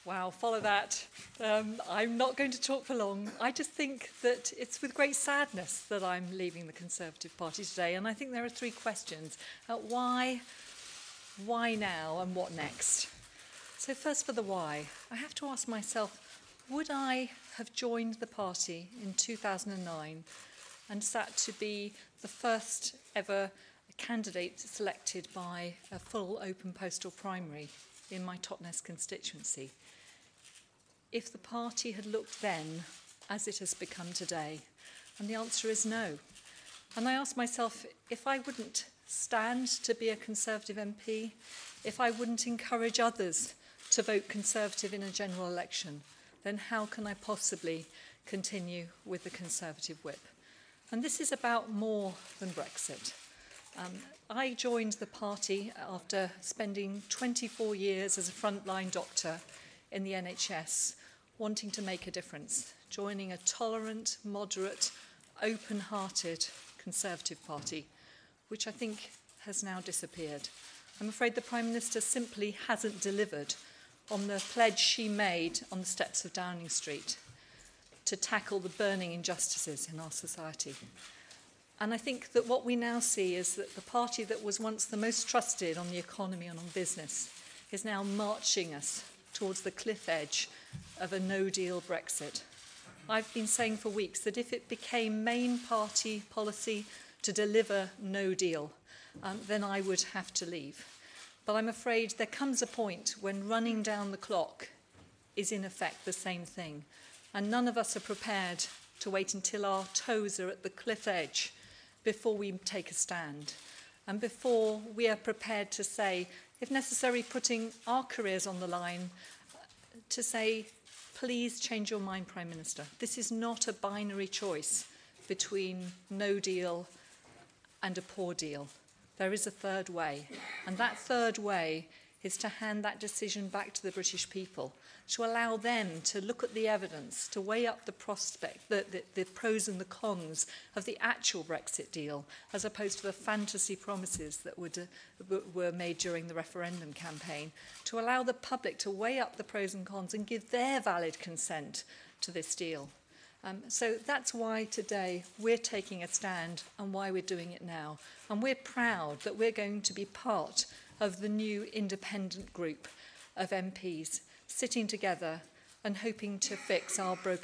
Wow, follow that. I'm not going to talk for long. I just think that it's with great sadness that I'm leaving the Conservative Party today. And I think there are three questions. Why now, and what next? So first, for the why, I have to ask myself, would I have joined the party in 2009 and sat to be the first ever candidate selected by a full open postal primary in my Totnes constituency if the party had looked then as it has become today? And the answer is no. And I ask myself, if I wouldn't stand to be a Conservative MP, if I wouldn't encourage others to vote Conservative in a general election, then how can I possibly continue with the Conservative whip? And this is about more than Brexit. I joined the party after spending 24 years as a frontline doctor in the NHS, wanting to make a difference, joining a tolerant, moderate, open-hearted Conservative Party, which I think has now disappeared. I'm afraid the Prime Minister simply hasn't delivered on the pledge she made on the steps of Downing Street to tackle the burning injustices in our society. And I think that what we now see is that the party that was once the most trusted on the economy and on business is now marching us towards the cliff edge of a no-deal Brexit. I've been saying for weeks that if it became main party policy to deliver no deal, then I would have to leave. But I'm afraid there comes a point when running down the clock is in effect the same thing. And none of us are prepared to wait until our toes are at the cliff edge before we take a stand. And before we are prepared to say, if necessary, putting our careers on the line, to say, please change your mind, Prime Minister. This is not a binary choice between no deal and a poor deal. There is a third way, and that third way is to hand that decision back to the British people, to allow them to look at the evidence, to weigh up the prospect, the pros and the cons of the actual Brexit deal, as opposed to the fantasy promises that were made during the referendum campaign, to allow the public to weigh up the pros and cons and give their valid consent to this deal. So that's why today we're taking a stand and why we're doing it now. And we're proud that we're going to be part of the new independent group of MPs sitting together and hoping to fix our broken